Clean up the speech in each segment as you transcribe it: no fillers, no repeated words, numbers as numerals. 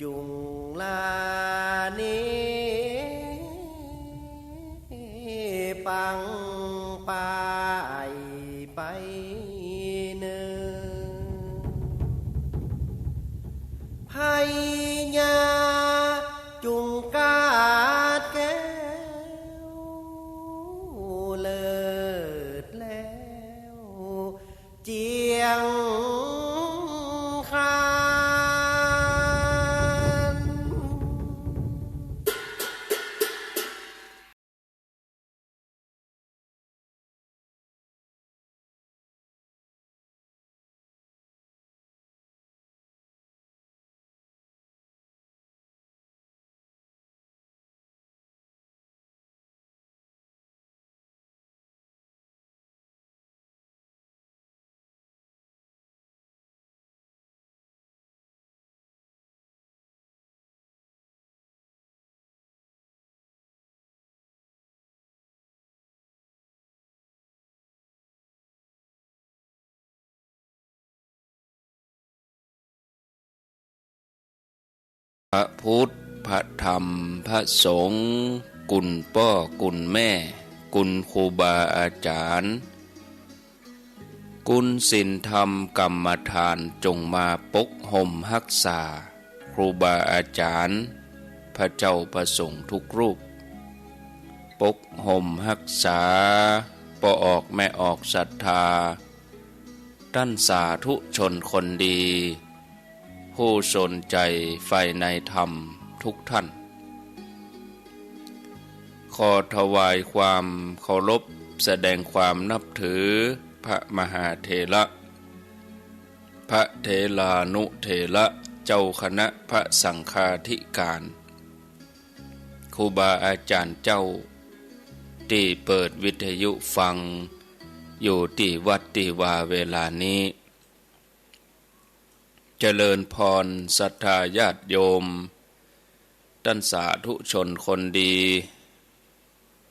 จุงลานี้ปังปายไปเนินไพญาจุงกาดแก้วเลิศแล้วเจียงคานพระพุทธพระธรรมพระสงฆ์กุลพ่อกุลแม่กุลครูบาอาจารย์กุลศีลธรรมกรรมฐานจงมาปกห่มรักษาครูบาอาจารย์พระเจ้าประสงค์ทุกรูปปกห่มรักษาปอออกแม่ออกศรัทธาท่านสาธุชนคนดีผู้สนใจใฝ่ในธรรมทุกท่านขอถวายความเคารพแสดงความนับถือพระมหาเถระพระเถรานุเถระเจ้าคณะพระสังฆาธิการครูบาอาจารย์เจ้าที่เปิดวิทยุฟังอยู่ที่วัดที่วาเวลานี้เจริญพรศรัทธาญาติโยมท่านสาธุชนคนดี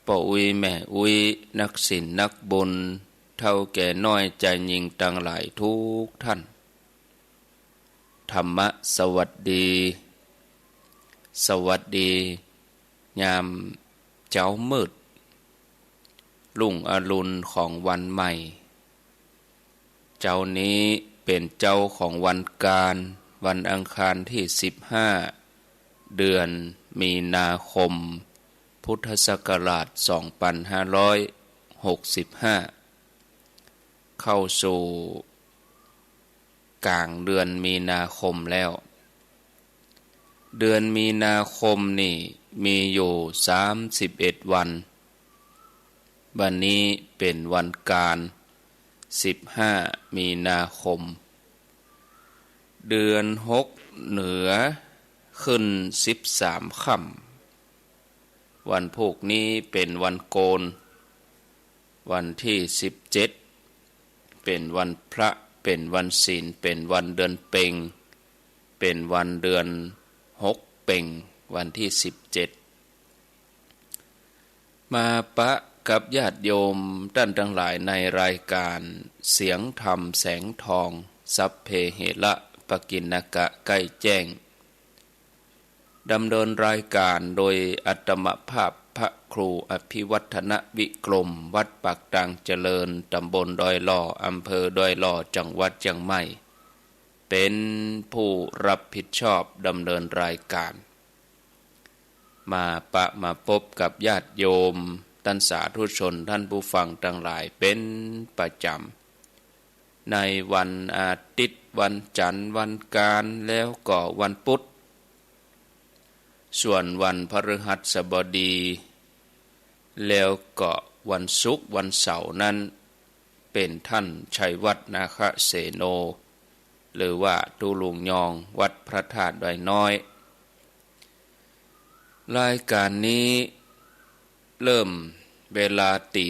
ป่าอุ้ยแม่อุ้ยนักศีลนักบุญเท่าแก่น้อยใจยิ่งตั้งหลายทุกท่านธรรมะสวัสดีสวัสดียามเจ้ามืดรุ่งอรุณของวันใหม่เจ้านี้เป็นเจ้าของวันการวันอังคารที่15เดือนมีนาคมพุทธศักราช2565เข้าสู่กลางเดือนมีนาคมแล้วเดือนมีนาคมนี่มีอยู่31วันวันนี้เป็นวันการ15มีนาคมเดือน6เหนือขึ้น13ค่ำวันพวกนี้เป็นวันโกนวันที่17เป็นวันพระเป็นวันศีลเป็นวันเดือนเพ็ญเป็นวันเดือน6เพ็ญวันที่17มาปะกับญาติโยมท่านทั้งหลายในรายการเสียงธรรมแสงทองสัพเพเหระปกิณกะใกล้แจ้งดำเนินรายการโดยอัตมภาพพระครูอภิวัฒนวิกรมวัดปากตางเจริญตำบลดอยหล่ออำเภอดอยหล่อจังหวัดเชียงใหม่เป็นผู้รับผิดชอบดำเนินรายการมาพบกับญาติโยมท่านสาธุชนท่านผู้ฟังทั้งหลายเป็นประจำในวันอาทิตย์วันจันทร์วันการแล้วก็วันพุธส่วนวันพฤหัสบดีแล้วก็วันศุกร์วันเสาร์นั้นเป็นท่านชัยวัฒนาคเสโนหรือว่าตูลุงยองวัดพระธาตุดอยน้อยรายการนี้เริ่มเวลาตี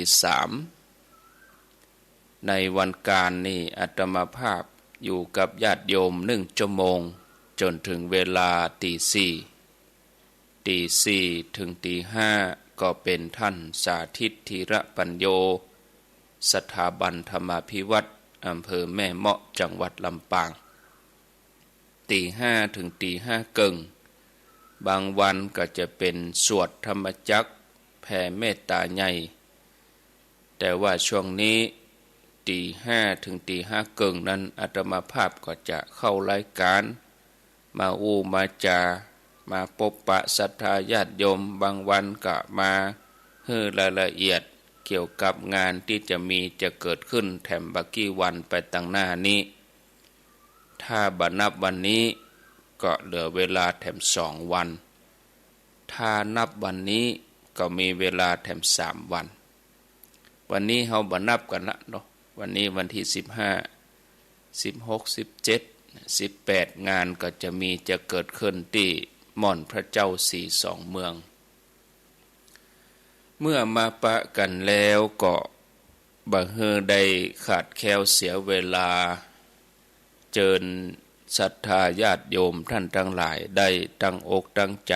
3ในวันการนี่อาตมาภาพอยู่กับญาติโยม1 ชั่วโมงจนถึงเวลาตี 4ถึงตี 5ก็เป็นท่านสาธิตธีระปัญโยสถาบันธรรมาภิวัตรอำเภอแม่เมาะจังหวัดลำปางต 5 ถึงตี 5 เกิงบางวันก็จะเป็นสวดธรรมจักรแผ่เมตตาใหญ่แต่ว่าช่วงนี้ตี 5 ถึงตี 5 เกิงนั้นอาตมาภาพก็จะเข้ารายการมาอู้มาจามาพบปะศรัทธาญาติโยมบางวันก็มาให้รายละเอียดเกี่ยวกับงานที่จะเกิดขึ้นแถมบักกี้วันไปตั้งหน้านี้ถ้าบันับวันนี้ก็เหลือเวลาแถม2 วันถ้านับวันนี้ก็มีเวลาแถม3 วันวันนี้เฮาบันับกันละเนาะวันนี้วันที่15 16 17 18งานก็จะเกิดขึ้นที่ม่อนพระเจ้า42เมืองเมื่อมาปะกันแล้วก็บ่เฮอได้ขาดแคลวเสียเวลาเจิญศรัทธาญาติโยมท่านทั้งหลายได้ตั้งอกตั้งใจ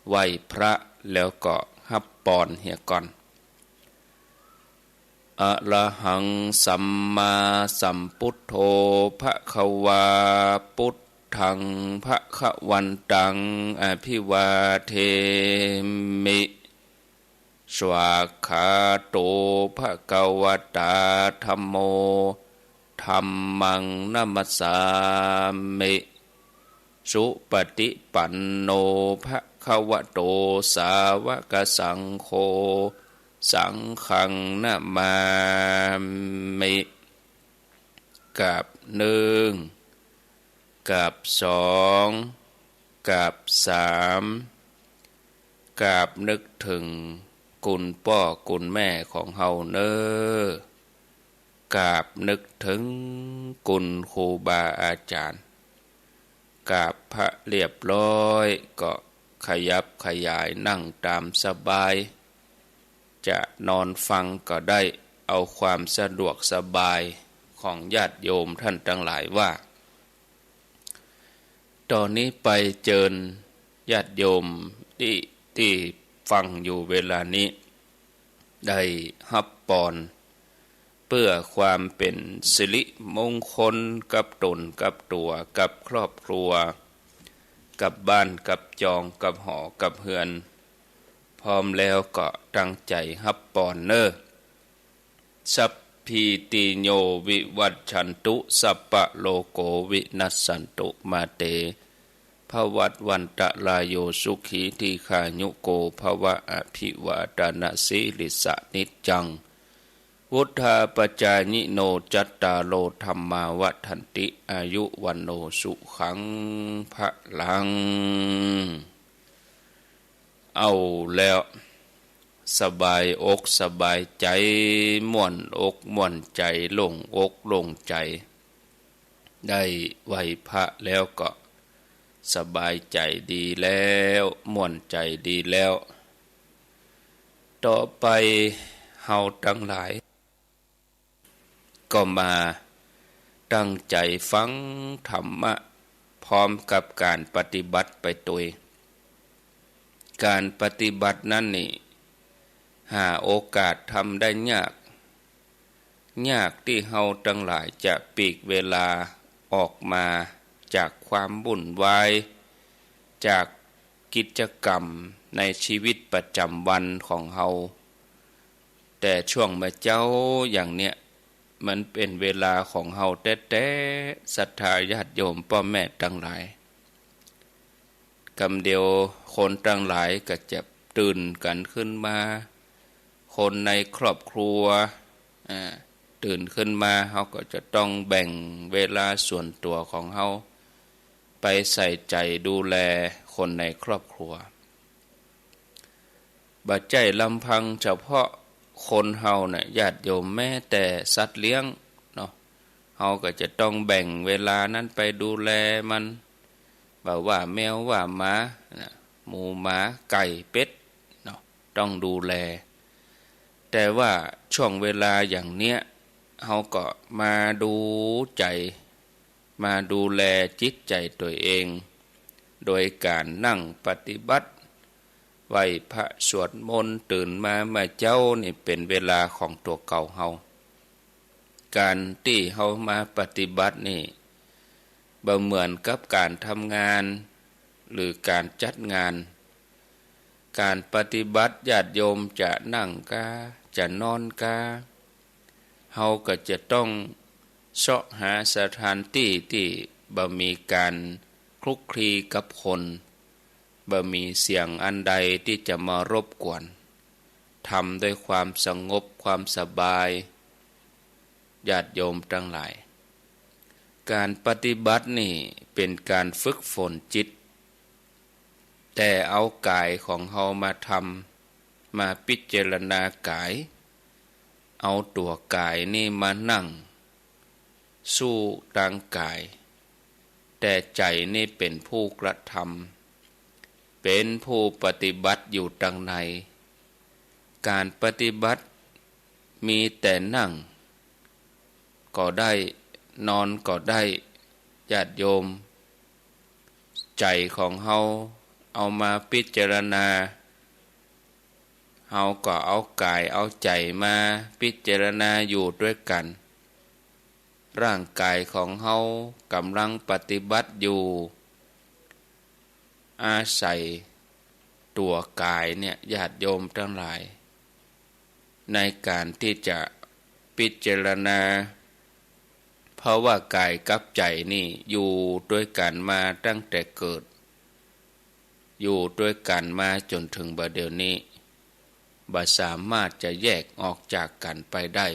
ไหว้พระแล้วก็ฮับปอนเฮียก่อนอะระหังสัมมาสัมพุทโธภคะวาพุทธังภคะวันตังอภิวาเทมิสวากขาโตภคะวตาธัมโมธัมมังนัมสสามิสุปฏิปันโนภคะวะโตสาวกสังโฆสังฆังนะมามิกับ1กับ2กับ3กับนึกถึงคุณพ่อคุณแม่ของเฮาเน้อกราบนึกถึงคุณครูบาอาจารย์กราบพระเรียบร้อยก็ขยับขยายนั่งตามสบายจะนอนฟังก็ได้เอาความสะดวกสบายของญาติโยมท่านทั้งหลายว่าตอนนี้ไปเจิญญาติโยมที่ฟังอยู่เวลานี้ได้ฮับปอนเพื่อความเป็นสิริมงคลกับตนกับตัวกับครอบครัวกับบ้านกับจองกับหอกับเฮือนพร้อมแล้วก็ตั้งใจฮับปอนเนอสัพพีติโยวิวัชชันตุสัพพะโลโกวินัสสันตุมาเตภวัตวันตะลายโยสุขีทีขายุโกภวะอภิวาทนาสิริสะนิจจังวุธาปจายิโนจัตตาโลธรรมาวัฏันติอายุวันโนสุขังพะลังเอาแล้วสบายอกสบายใจม่วนอกม่วนใจโล่งอกโล่งใจได้ไหวพระแล้วก็สบายใจดีแล้วม่วนใจดีแล้วต่อไปเฮาทั้งหลายก็มาตั้งใจฟังธรรมะพร้อมกับการปฏิบัติไปตัวการปฏิบัตินั้นนี่หาโอกาสทำได้ยากที่เฮาทั้งหลายจะปลีกเวลาออกมาจากความวุ่นวายจากกิจกรรมในชีวิตประจำวันของเฮาแต่ช่วงเมื่อเจ้าอย่างเนี้ยมันเป็นเวลาของเฮาแท้ๆศรัทธาญาติโยมพ่อแม่ทั้งหลายกำเดียวคนทั้งหลายก็จะตื่นกันขึ้นมาคนในครอบครัวตื่นขึ้นมาเฮาก็จะต้องแบ่งเวลาส่วนตัวของเฮาไปใส่ใจดูแลคนในครอบครัวบ่ใจลำพังเฉพาะคนเฮาน่ะญาติโยมแม้แต่สัตว์เลี้ยงเนาะเฮาก็จะต้องแบ่งเวลานั้นไปดูแลมันบ่ว่าแมวว่าหมาหมูหมาไก่เป็ดเนาะต้องดูแลแต่ว่าช่วงเวลาอย่างเนี้ยเฮาก็มาดูใจมาดูแลจิตใจตัวเองโดยการนั่งปฏิบัติไหว้พระสวดมนต์ตื่นมาเมื่อเจ้านี่เป็นเวลาของตัวเก่าเฮาการที่เฮามาปฏิบัตินี่ บ่เหมือนกับการทำงานหรือการจัดงานการปฏิบัติญาติโยมจะนั่งกาจะนอนกาเฮาก็จะต้องเสาะหาสถานที่บ่มีการคลุกคลีกับคนบ่มีเสียงอันใดที่จะมารบกวนทำด้วยความสงบความสบายญาติโยมทั้งหลายการปฏิบัตินี่เป็นการฝึกฝนจิตแต่เอากายของเฮามาทำมาพิจารณากายเอาตัวกายนี่มานั่งสู้ร่างกายแต่ใจนี่เป็นผู้กระทำเป็นผู้ปฏิบัติอยู่ดังในการปฏิบัติมีแต่นั่งก็ได้นอนก็ได้ญาติโยมใจของเฮาเอามาพิจารณาเฮาก็เอากายเอาใจมาพิจารณาอยู่ด้วยกันร่างกายของเฮากำลังปฏิบัติอยู่อาศัยตัวกายเนี่ยญาติโยมทั้งหลายในการที่จะพิจารณาเพราะว่ากายกับใจนี่อยู่ด้วยกันมาตั้งแต่เกิดอยู่ด้วยกันมาจนถึงบัดเดี๋ยวนี้บ่สามารถจะแยกออกจากกันไปได้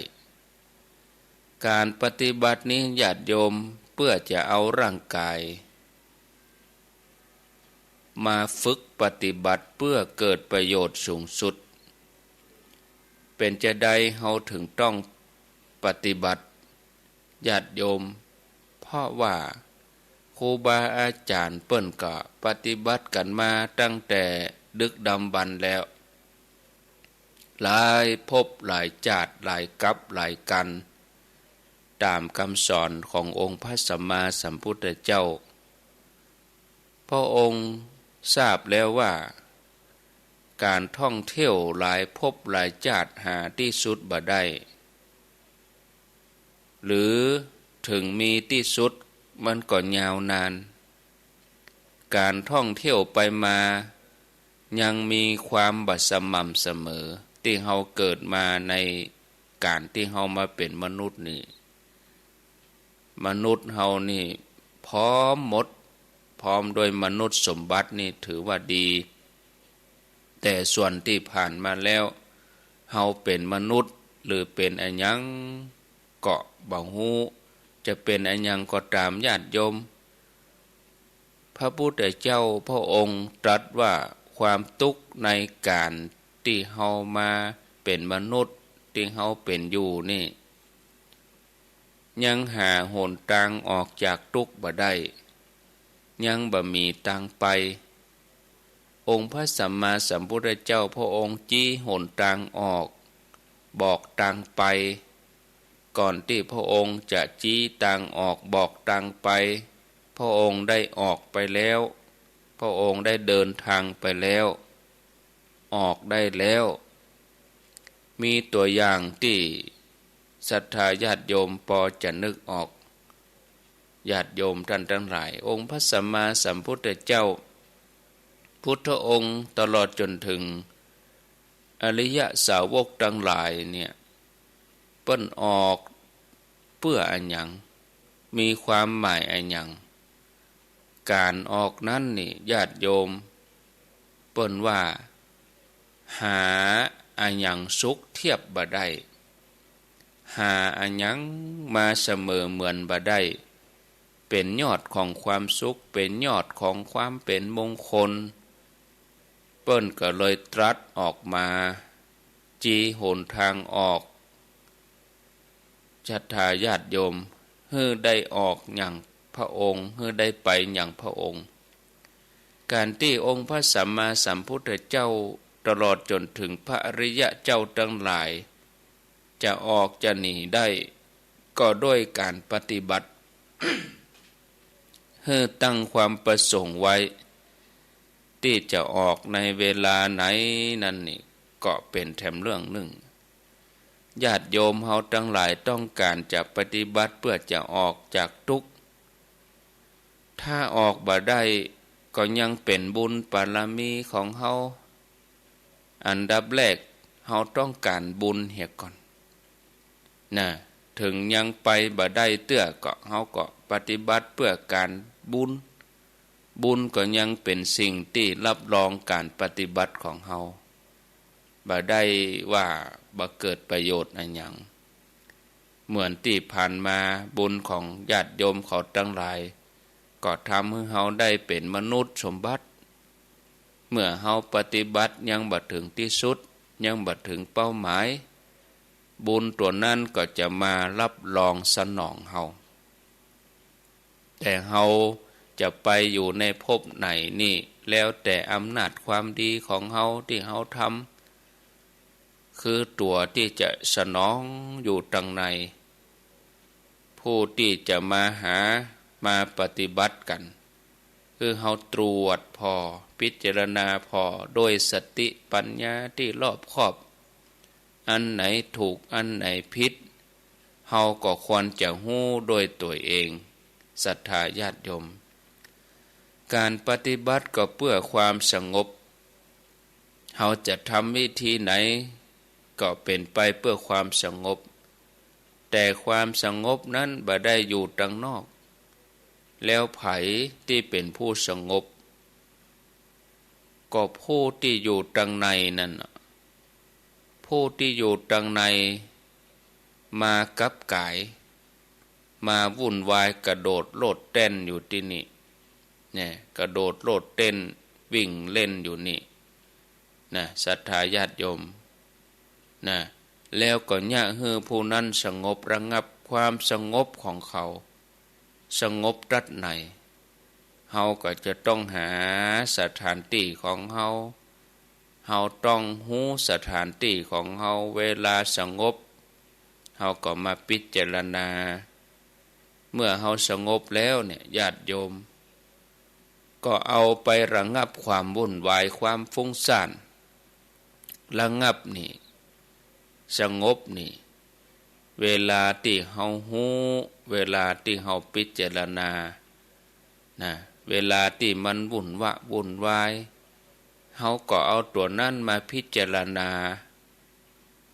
การปฏิบัตินี้ญาติโยมเพื่อจะเอาร่างกายมาฝึกปฏิบัติเพื่อเกิดประโยชน์สูงสุดเป็นจะได้เฮาถึงต้องปฏิบัติญาติโยมเพราะว่าครูบาอาจารย์เปิ้นก็ปฏิบัติกันมาตั้งแต่ดึกดำบรรพ์แล้วหลายภพหลายชาติหลายกัปหลายกันตามคำสอนขององค์พระสัมมาสัมพุทธเจ้าพระองค์ทราบแล้วว่าการท่องเที่ยวหลายภพหลายชาติหาที่สุดบ่ได้หรือถึงมีที่สุดมันก็ยาวนานการท่องเที่ยวไปมายังมีความบ่สม่ำเสมอที่เฮาเกิดมาในการที่เฮามาเป็นมนุษย์นี่มนุษย์เฮานี่พร้อมหมดพร้อมโดยมนุษย์สมบัตินี่ถือว่าดีแต่ส่วนที่ผ่านมาแล้วเฮาเป็นมนุษย์หรือเป็นอันหยังเกาะบ่ฮู้จะเป็นอันหยังก็ตามญาติโยมพระพุทธเจ้าพระองค์ตรัสว่าความทุกข์ในการที่เฮามาเป็นมนุษย์ที่เฮาเป็นอยู่นี่ยังหาหนทางออกจากทุกข์บ่ได้ยังบ่มีทางไปองค์พระสัมมาสัมพุทธเจ้าพระองค์ชี้หนทางออกบอกทางไปก่อนที่พระองค์จะชี้ทางออกบอกทางไปพระองค์ได้ออกไปแล้วพระองค์ได้เดินทางไปแล้วออกได้แล้วมีตัวอย่างที่ศรัทธาญาติโยมพอจะนึกออกญาติโยมท่านทั้งหลายองค์พระสัมมาสัมพุทธเจ้าพุทธองค์ตลอดจนถึงอริยสาวกทั้งหลายเนี่ยเปิ้นออกเพื่ออันหยังมีความหมายอันหยังการออกนั้นนี่ญาติโยมเปิ้นว่าหาอันหยังสุขเทียบบ่ได้หาอันหยังมาเสมอเหมือนบ่ได้เป็นยอดของความสุขเป็นยอดของความเป็นมงคลเปิ้นก็เลยตรัสออกมาจี้หนทางออกศรัทธาญาติโยมฮื้อได้ออกอย่างพระองค์ฮื้อได้ไปอย่างพระองค์การที่องค์พระสัมมาสัมพุทธเจ้าตลอดจนถึงพระอริยเจ้าทั้งหลายจะออกจะหนีได้ก็ด้วยการปฏิบัติ ฮื้อตั้งความประสงค์ไว้ที่จะออกในเวลาไหนนั่นนี่ก็เป็นแถมเรื่องหนึ่งญาติโยมเฮาทั้งหลายต้องการจะปฏิบัติเพื่อจะออกจากทุกข์ ถ้าออกบ่ได้ก็ยังเป็นบุญบารมีของเฮาอันดับแรกเฮาต้องการบุญเหียก่อนนะถึงยังไปบ่ได้เตื้อก็เฮาก็ปฏิบัติเพื่อการบุญบุญก็ยังเป็นสิ่งที่รับรองการปฏิบัติของเฮาบ่ได้ว่าบ่เกิดประโยชน์อันหยังเหมือนที่ผ่านมาบุญของญาติโยมเขาทั้งหลายก็ทำให้เฮาได้เป็นมนุษย์สมบัติเมื่อเฮาปฏิบัติยังบ่ถึงที่สุดยังบ่ถึงเป้าหมายบุญตัวนั้นก็จะมารับรองสนองเฮาแต่เฮาจะไปอยู่ในภพไหนนี่แล้วแต่อำนาจความดีของเฮาที่เฮาทำคือตัวที่จะสนองอยู่ตรงในผู้ที่จะมาหามาปฏิบัติกันคือเฮาตรวจพอพิจารณาพอโดยสติปัญญาที่รอบคอบอันไหนถูกอันไหนผิดเฮาก็ควรจะฮู้โดยตัวเองศรัทธาญาติโยมการปฏิบัติก็เพื่อความสงบเฮาจะทำวิธีไหนก็เป็นไปเพื่อความสงบแต่ความสงบนั้นบ่ได้อยู่ตรงนอกแล้วไผที่เป็นผู้สงบก็ผู้ที่อยู่ตรงในนั่นผู้ที่อยู่ตรงในมากับกายมาวุ่นวายกระโดดโลดเต้นอยู่ที่นี่เนี่ยกระโดดโลดเต้นวิ่งเล่นอยู่นี่นะศรัทธาญาติโยมนะแล้วก็ยะฮือผู้นั้นสงบระงับความสงบของเขาสงบรัดในเฮาก็จะต้องหาสถานที่ของเฮาต้องหูสถานที่ของเฮาเวลาสงบเฮาก็มาพิจารณาเมื่อเฮาสงบแล้วเนี่ยญาติโยมก็เอาไประงับความวุ่นวายความฟุ้งซ่านระงับนี่สงบนี่เวลาที่เฮาหูเวลาที่เฮาพิจารณานะเวลาที่มันวุ่นวายเฮาก็เอาตัวนั้นมาพิจารณา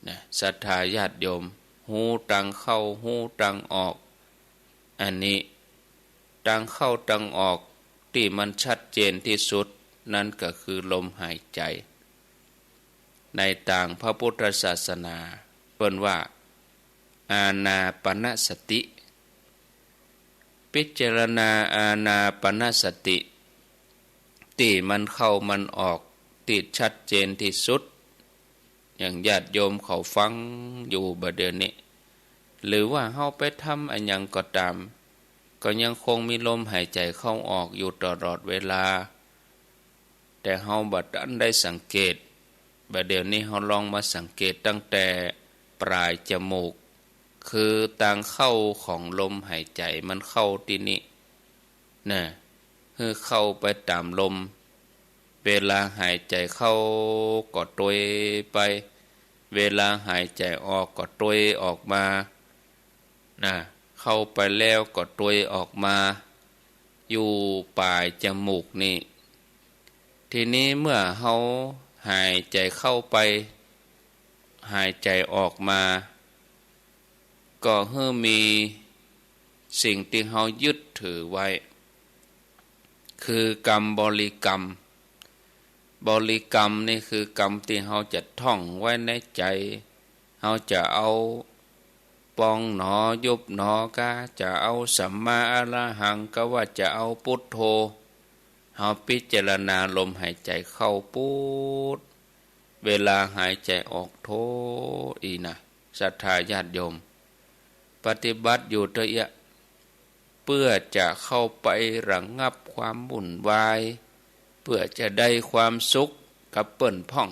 นะศรัทธาญาติโยมหูตังเข้าหูตังออกอันนี้ตังเข้าตังออกที่มันชัดเจนที่สุดนั่นก็คือลมหายใจในต่างพระพุทธศาสนาเปิ้นว่าอานาปานสติพิจารณาอานาปานสติที่มันเข้ามันออกติดชัดเจนที่สุดอย่างญาติโยมเขาฟังอยู่บัดเดี๋ยวนี้หรือว่าเฮาไปทำอันหยังก็ตามก็ยังคงมีลมหายใจเข้าออกอยู่ตลอดเวลาแต่เฮาบัดอันได้สังเกตบัดเดี๋ยวนี้เฮาลองมาสังเกตตั้งแต่ปลายจมูกคือทางเข้าของลมหายใจมันเข้าที่นี่นะคือเข้าไปตามลมเวลาหายใจเข้าก็ตวยไปเวลาหายใจออกก็ตวยออกมานะเข้าไปแล้วก็ตวยออกมาอยู่ปลายจมูกนี่ทีนี้เมื่อเฮาหายใจเข้าไปหายใจออกมาก็เฮือมีสิ่งที่เฮายึดถือไว้คือกรรมบริกรรมนี่คือกรรมที่เฮาจะท่องไว้ในใจเฮาจะเอาปองหนอยุบหนอกะจะเอาสัมมาอรหังก็ว่าจะเอาพุทโธเฮาพิจารณาลมหายใจเข้าพุทเวลาหายใจออกโธอีนะศรัทธาญาติโยมปฏิบัติอยู่ตัวเองเพื่อจะเข้าไประงับความวุ่นวายเพื่อจะได้ความสุขกับเปิ้นพ่อง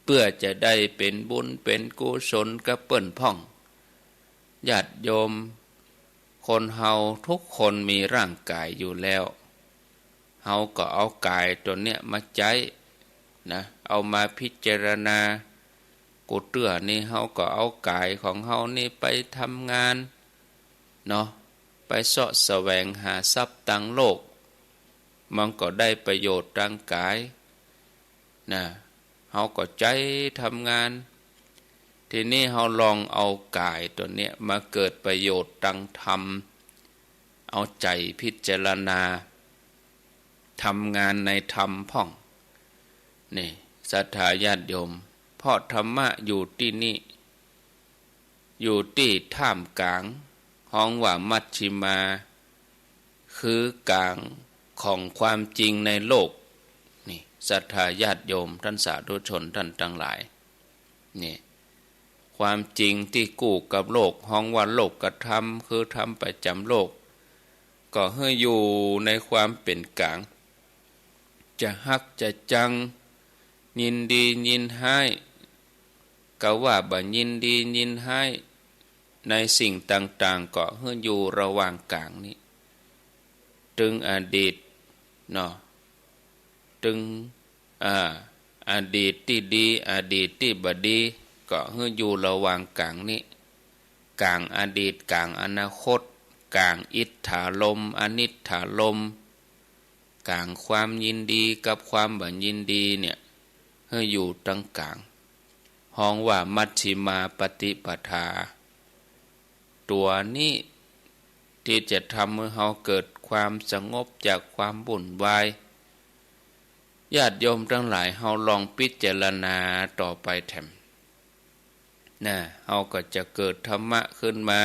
เพื่อจะได้เป็นบุญเป็นกุศลกับเปิ้นพ่องญาติโยมคนเฮาทุกคนมีร่างกายอยู่แล้วเฮาก็เอากายตัวเนี้ยมาใช้นะเอามาพิจารณากูเตื้อนี่เฮาก็เอากายของเฮานี่ไปทำงานเนาะ ไปเสาะแสวงหาทรัพย์ตั้งโลกมันก็ได้ประโยชน์ร่างกายนะเฮาก็ใจทำงานทีนี้เฮาลองเอากายตัวเนี้ยมาเกิดประโยชน์ตั้งธรรมเอาใจพิจารณาทำงานในธรรมพ่องนี่ศรัทธาญาติโยมเพราะธรรมะอยู่ที่นี่อยู่ที่ท่ามกลางห้องว่ามัชฌิมาคือกลางของความจริงในโลกนี่ศรัทธาญาติโยมท่านสาธุชนท่านทั้งหลายนี่ความจริงที่กู้กับโลกห้องว่าโลกกระทำคือทำประจำโลกก็ให้อยู่ในความเป็นกลางจะฮักจะจังยินดียินให้ก็ว่าบ่ยินดียินให้ในสิ่งต่างๆก็ให้อยู่ระหว่างกลางนี้ถึงอดีตเนาะถึงอดีตที่ดีอดีตที่บ่ดีก็ให้อยู่ระหว่างกลางนี้กลางอดีตกลางอนาคตกลางอิทธาลมอนิทธาลมกลางความยินดีกับความบ่ยินดีเนี่ยให้อยู่ตรงกลางห้องว่ามัชฌิมาปฏิปทาตัวนี้ที่จะทำให้เราเกิดความสงบจากความวุ่นวายญาติโยมทั้งหลายเราลองพิจารณาต่อไปแถมนะเราก็จะเกิดธรรมะขึ้นมา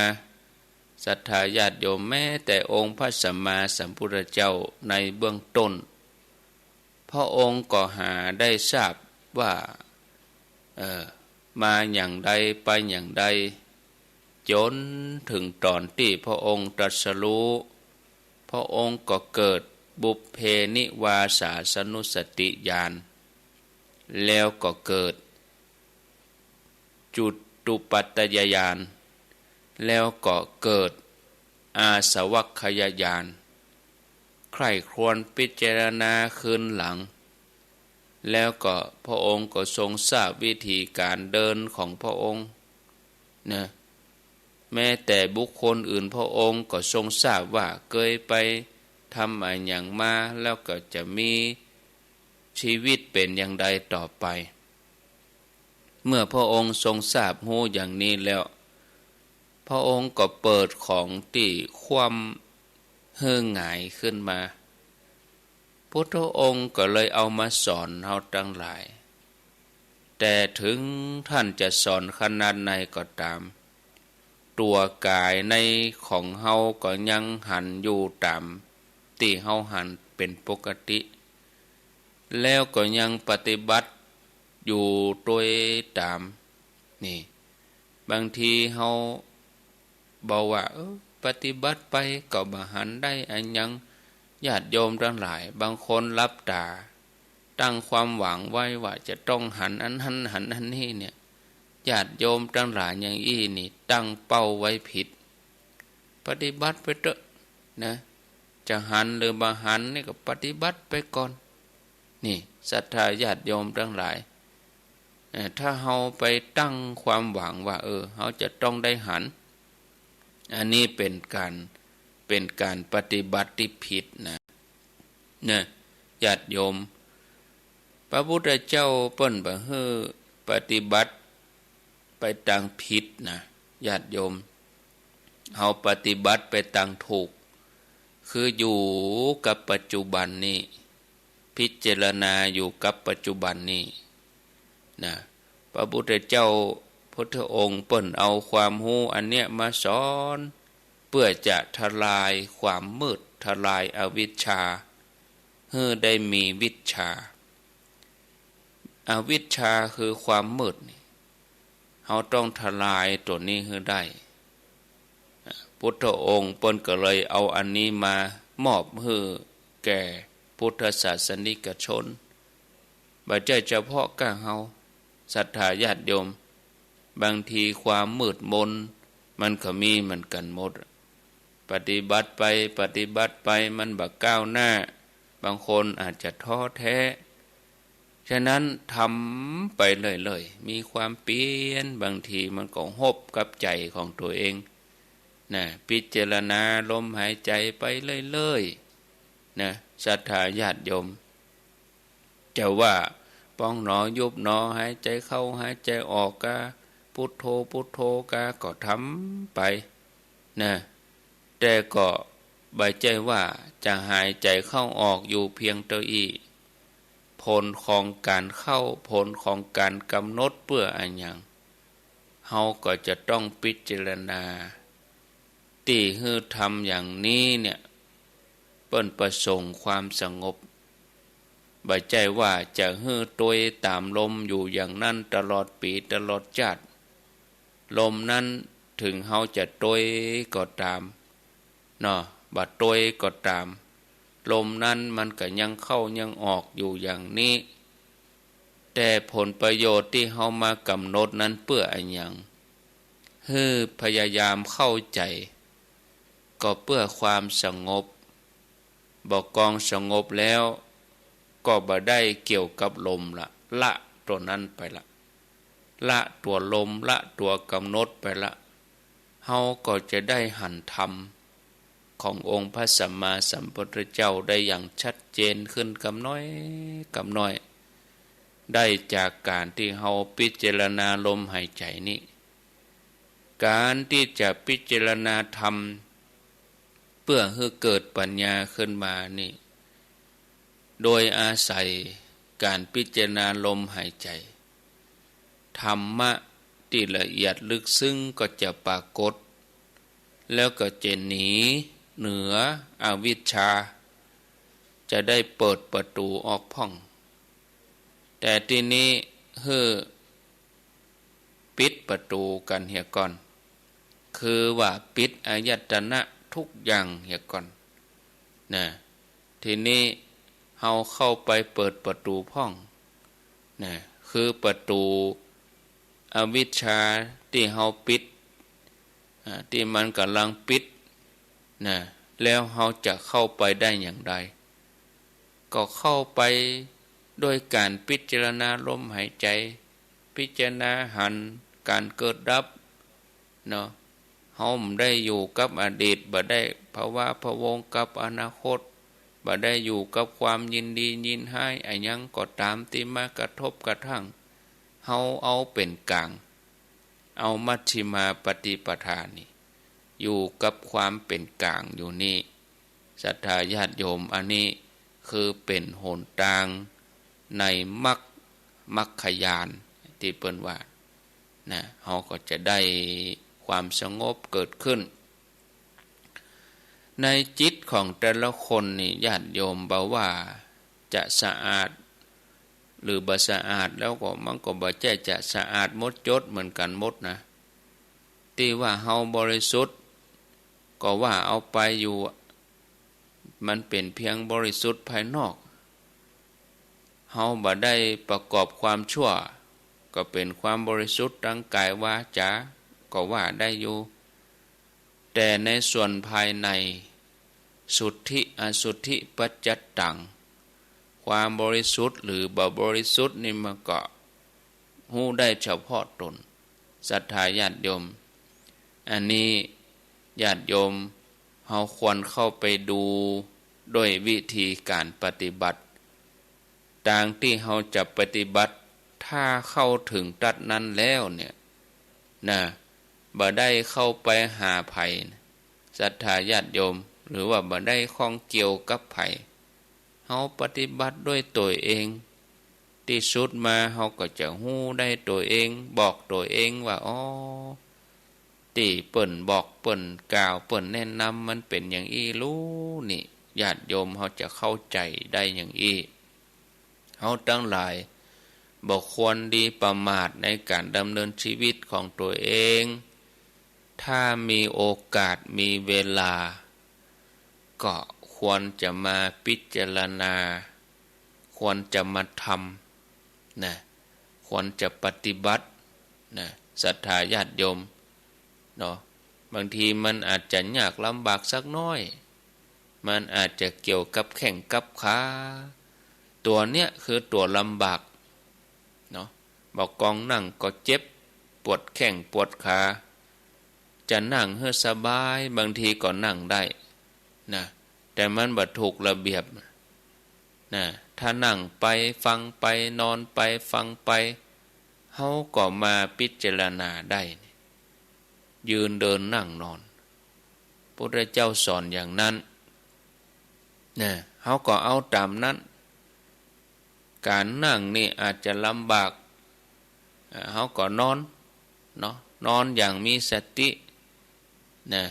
ศรัทธาญาติโยมแม้แต่องค์พระสัมมาสัมพุทธเจ้าในเบื้องต้นพระองค์ก็หาได้ทราบว่ามาอย่างใดไปอย่างใดจนถึงตอนที่พระองค์ตรัสรู้พระองค์ก็เกิดบุพเพนิวาสาสนุสติญาณแล้วก็เกิดจุตุปัตตยญาณแล้วก็เกิดอาสวัคคยญาณใคร่ครวญพิจารณาคืนหลังแล้วก็พระองค์ก็ทรงทราบวิธีการเดินของพระองค์นะแม้แต่บุคคลอื่นพระองค์ก็ทรงทราบว่าเคยไปทำอะไรอย่างมาแล้วก็จะมีชีวิตเป็นอย่างใดต่อไปเมื่อพระองค์ทรงทราบรู้อย่างนี้แล้วพระองค์ก็เปิดของที่ความเฮื่องหงายขึ้นมาพุทธองค์ก็เลยเอามาสอนเราทั้งหลายแต่ถึงท่านจะสอนขนาดไหนก็ตามตัวกายในของเฮาก็ยังหันอยู่ตามที่เฮาหันเป็นปกติแล้วก็ยังปฏิบัติอยู่โดยตามนี่บางทีเฮาบอกว่าปฏิบัติไปก็บ่หันได้อันยังญาติโยมทั้งหลายบางคนรับตาตั้งความหวังไว้ว่าจะต้องหันอันนั้นหันอันนี้เนี่ยญาติโยมทั้งหลายอย่างอี้นี่ตั้งเป้าไว้ผิดปฏิบัติไปเถอะนะจะหันหรือบ่หันนี่ก็ปฏิบัติไปก่อนนี่ศรัทธาญาติโยมทั้งหลายถ้าเฮาไปตั้งความหวังว่าเฮาจะต้องได้หันอันนี้เป็นการปฏิบัติที่ผิดนะญาติโยมพระพุทธเจ้าเปิ้นบ่ฮื้อปฏิบัติไปทางผิดนะญาติโยมเฮาปฏิบัติไปทางถูกคืออยู่กับปัจจุบันนี้พิจารณาอยู่กับปัจจุบันนี้นะพระพุทธเจ้าพุทธองค์เปิ้นเอาความรู้อันเนี้ยมาสอนเพื่อจะทลายความมืดทลายอวิชชาให้ได้มีวิชชาอวิชชาคือความมืดเราต้องทลายตัวนี้ให้ได้พุทธองค์เปิ้นก็เลยเอาอันนี้มามอบให้แก่พุทธศาสนิกชนบ่ใช่เฉพาะกะเฮาศรัทธาญาติโยมบางทีความมืดมนมันก็มีเหมือนกันหมดปฏิบัติไปมันบ่ก้าวหน้าบางคนอาจจะท้อแท้ฉะนั้นทำไปเลยๆมีความเปลี่ยนบางทีมันก็หบกับใจของตัวเอง นะพิจารณาลมหายใจไปเรื่อยๆนะศรัทธาญาติโยมจะว่าป้องหนอยุบหนอหายใจเข้าหายใจออกกะพุทโธพุทโธกะก็ทำไปนะแต่ก็ใบใจว่าจะหายใจเข้าออกอยู่เพียงตัวอีผลของการเข้าผลของการกำหนดเพื่ออันยังเฮาก็จะต้องพิจารณาตีฮือทำอย่างนี้เนี่ยเปิ้นประสงค์ความสงบใบใจว่าจะฮือตัวตามลมอยู่อย่างนั้นตลอดปีตลอดชาติลมนั้นถึงเฮาจะตัวก็ตามเนาะบัดตัวก็ตามลมนั้นมันก็ยังเข้ายังออกอยู่อย่างนี้แต่ผลประโยชน์ที่เฮามากำหนดนั้นเพื่ออันยังฮือพยายามเข้าใจก็เพื่อความสงบบอกกองสงบแล้วก็บ่ได้เกี่ยวกับลมละตัวนั้นไปละตัวลมละตัวกำหนดไปละเฮาก็จะได้หันธรรมขององค์พระสัมมาสัมพุทธเจ้าได้อย่างชัดเจนขึ้นกำน้อยได้จากการที่เฮาพิจารณาลมหายใจนี้การที่จะพิจารณาธรรมเพื่อให้เกิดปัญญาขึ้นมานี่โดยอาศัยการพิจารณาลมหายใจธรรมะที่ละเอียดลึกซึ้งก็จะปรากฏแล้วก็จะหนีเหนืออวิชชาจะได้เปิดประตูออกพ่องแต่ทีนี้ปิดประตูกันเหียก่อนคือว่าปิดอายตนะทุกอย่างเหียก่อนนะทีนี้เฮาเข้าไปเปิดประตูพ่องนะคือประตูอวิชชาที่เฮาปิดที่มันกำลังปิดนะแล้วเฮาจะเข้าไปได้อย่างไรก็เข้าไปโดยการพิจารณาลมหายใจพิจารณาหันการเกิดดับเนาะเฮาไม่ได้อยู่กับอดีตบ่ได้ภาวะพะวงกับอนาคตบ่ได้อยู่กับความยินดียินร้ายอันยังก็ตามที่มากระทบกระทั่งเฮาเอาเป็นกลางเอามัชฌิมาปฏิปทานี่อยู่กับความเป็นกลางอยู่นี่ศรัทธาญาติโยมอันนี้คือเป็นหนทางในมรรคญาณที่เปิ้นว่านะเฮาก็จะได้ความสงบเกิดขึ้นในจิตของแต่ละคนนี่ญาติโยมบอกว่าจะสะอาดหรือบ่สะอาดแล้วก็มันก็บ่ใช่จะสะอาดหมดจดเหมือนกันหมดนะที่ว่าเฮาบริสุทธิ์ก็ว่าเอาไปอยู่มันเป็นเพียงบริสุทธิ์ภายนอกเฮาบ่ได้ประกอบความชั่วก็เป็นความบริสุทธิ์ทางกายวาจาก็ว่าได้อยู่แต่ในส่วนภายในสุทธิอสุทธิปัจจัตตังความบริสุทธิ์หรือบ่บริสุทธิ์นี่มันก็ฮู้ได้เฉพาะตนศรัทธาญาติโยมอันนี้ญาติโยมเฮาควรเข้าไปดูด้วยวิธีการปฏิบัติต่างที่เฮาจะปฏิบัติถ้าเข้าถึงตัดนั้นแล้วเนี่ยนะบ่ได้เข้าไปหาภัยศรัทธาญาติโยมหรือว่าบ่ได้ข้องเกี่ยวกับภัยเฮาปฏิบัติด้วยตัวเองที่สุดมาเฮาก็จะฮู้ได้ตัวเองบอกตัวเองว่าอ๋อที่เปิ้นบอกเปิ้นกล่าวเปิ้นแนะนำมันเป็นอย่างอี้รู้นี่ญาติโยมเฮาจะเข้าใจได้อย่างอี้เฮาทั้งหลายบ่ควรดีประมาทในการดำเนินชีวิตของตัวเองถ้ามีโอกาสมีเวลาก็ควรจะมาพิจารณาควรจะมาทำนะควรจะปฏิบัตินะศรัทธาญาติโยมเนาะบางทีมันอาจจะยากลำบากสักน้อยมันอาจจะเกี่ยวกับแข้งกับขาตัวเนี้ยคือตัวลำบากเนาะบอกกองนั่งก็เจ็บปวดแข้งปวดขา จะนั่งให้สบายบางทีก็นั่งได้นะแต่มันบ่ถูกระเบียบนะถ้านั่งไปฟังไปนอนไปฟังไปเฮาก็มาพิจารณาได้ยืนเดินนั่งนอนพระพุทธเจ้าสอนอย่างนั้นนะเฮาก็เอาตามนั้นการนั่งนี่อาจจะลำบากเฮาก็นอนเนาะนอนอย่างมีสตินะ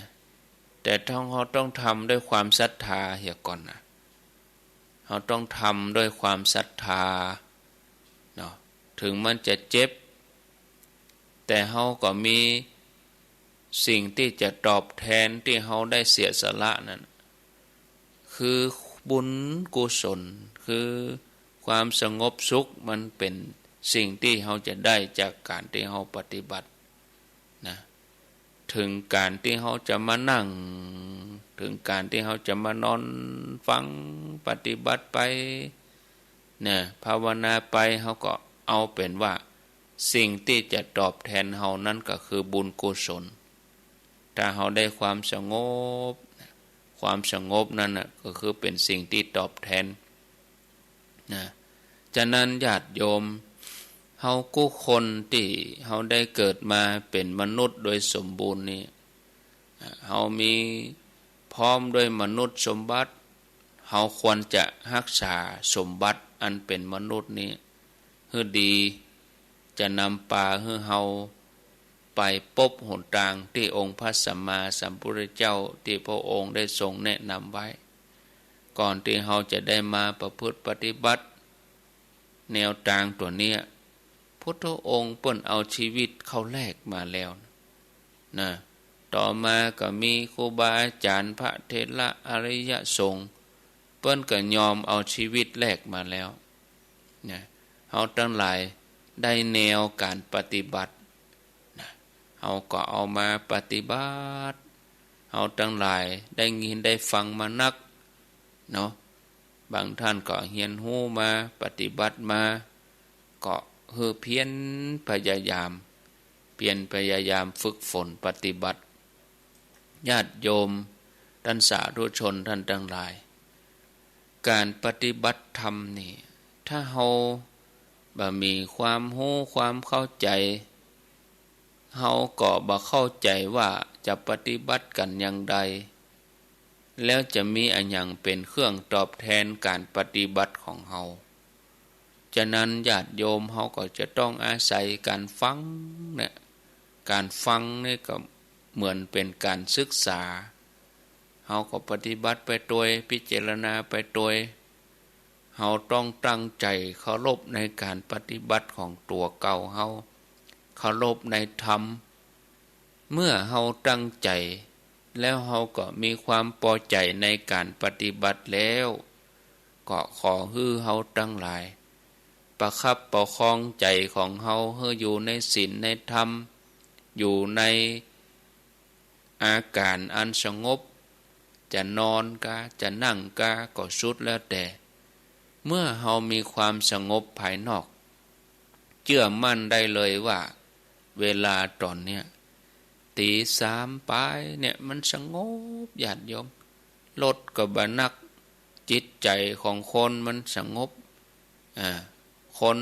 แต่เราต้องทำด้วยความศรัทธาเหี่ยก่อนนะเราต้องทำด้วยความศรัทธาเนาะถึงมันจะเจ็บแต่เราก็มีสิ่งที่จะตอบแทนที่เราได้เสียสละนั้นคือบุญกุศลคือความสงบสุขมันเป็นสิ่งที่เราจะได้จากการที่เราปฏิบัตินะถึงการที่เราจะมานั่งถึงการที่เราจะมานอนฟังปฏิบัติไปเนี่ยภาวนาไปเราก็เอาเป็นว่าสิ่งที่จะตอบแทนเรานั้นก็คือบุญกุศลถ้าเราได้ความสงบความสงบนั้นก็คือเป็นสิ่งที่ตอบแทนนะฉะนั้นญาติโยมเฮากู้คนที่เฮาได้เกิดมาเป็นมนุษย์โดยสมบูรณ์นี่เฮามีพร้อมด้วยมนุษย์สมบัติเฮาควรจะรักษาสมบัติอันเป็นมนุษย์นี้ให้ดีจะนำพาให้เฮาไปพบหนทางที่องค์พระสัมมาสัมพุทธเจ้าที่พระองค์ได้ทรงแนะนำไว้ก่อนที่เฮาจะได้มาประพฤติปฏิบัติแนวทางตัวเนี้ยพุทธองค์เปิ้นเอาชีวิตเข้าแลกมาแล้วนะต่อมาก็มีครูบาอาจารย์พระเถระอริยสงฆ์เปิ้นก็ยอมเอาชีวิตแลกมาแล้วนะเฮาทั้งหลายได้แนวการปฏิบัตินะเฮาก็เอามาปฏิบัติเฮาทั้งหลายได้ยินได้ฟังมานักเนาะบางท่านก็เรียนรู้มาปฏิบัติมาก็เพียรพยายามฝึกฝนปฏิบัติญาติโยมท่านสาธุชนท่านทั้งหลายการปฏิบัติธรรมนี่ถ้าเฮาบ่มีความรู้ความเข้าใจเฮาก็บ่เข้าใจว่าจะปฏิบัติกันอย่างใดแล้วจะมีอันหยังเป็นเครื่องตอบแทนการปฏิบัติของเฮาฉะนั้นญาติโยมเฮาก็จะต้องอาศัยการฟังเนี่ยการฟังนี่ก็เหมือนเป็นการศึกษาเฮาก็ปฏิบัติไปโดยพิจารณาไปโดยเฮาต้องตั้งใจเคารพในการปฏิบัติของตัวเก่าเฮาเคารพในธรรมเมื่อเฮาตั้งใจแล้วเฮาก็มีความพอใจในการปฏิบัติแล้วก็ขอให้เฮาทั้งหลายประคับประคองใจของเฮาให้อยู่ในศีลในธรรมอยู่ในอาการอันสงบจะนอนกะจะนั่งกะก็สุดแล้วแต่เมื่อเฮามีความสงบภายนอกเชื่อมั่นได้เลยว่าเวลาตอนเนี้ยตีสามไปเนี่ยมันสงบญาติโยมรถก็บ่หนักจิตใจของคนมันสงบคน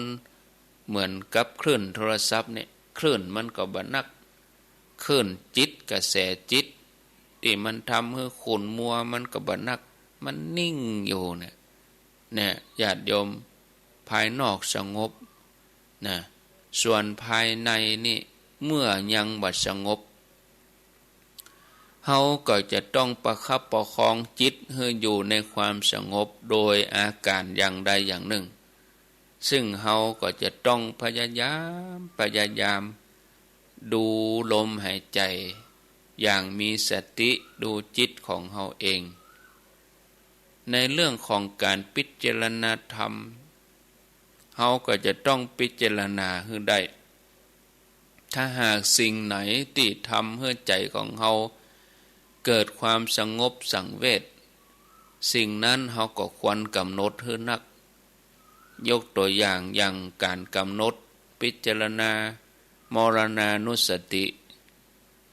เหมือนกับคลื่นโทรศัพท์เนี่ยคลื่นมันก็บ่หนักคลื่นจิตกระแสจิตที่มันทำให้ขุ่นมัวมันก็บ่หนักมันนิ่งอยู่เนี่ยญาติโยมภายนอกสงบนะส่วนภายในนี่เมื่อยังบ่สงบเฮาก็จะต้องประคับประคองจิตให้อยู่ในความสงบโดยอาการอย่างใดอย่างหนึ่งซึ่งเฮาก็จะต้องพยายามดูลมหายใจอย่างมีสติดูจิตของเฮาเองในเรื่องของการพิจารณาธรรมเฮาก็จะต้องพิจารณาให้ได้ถ้าหากสิ่งไหนที่ทำให้ใจของเฮาเกิดความสงบสังเวชสิ่งนั้นเฮาก็ควรกำหนดให้นักยกตัวอย่างการกำหนดพิจารณามรณานุสติ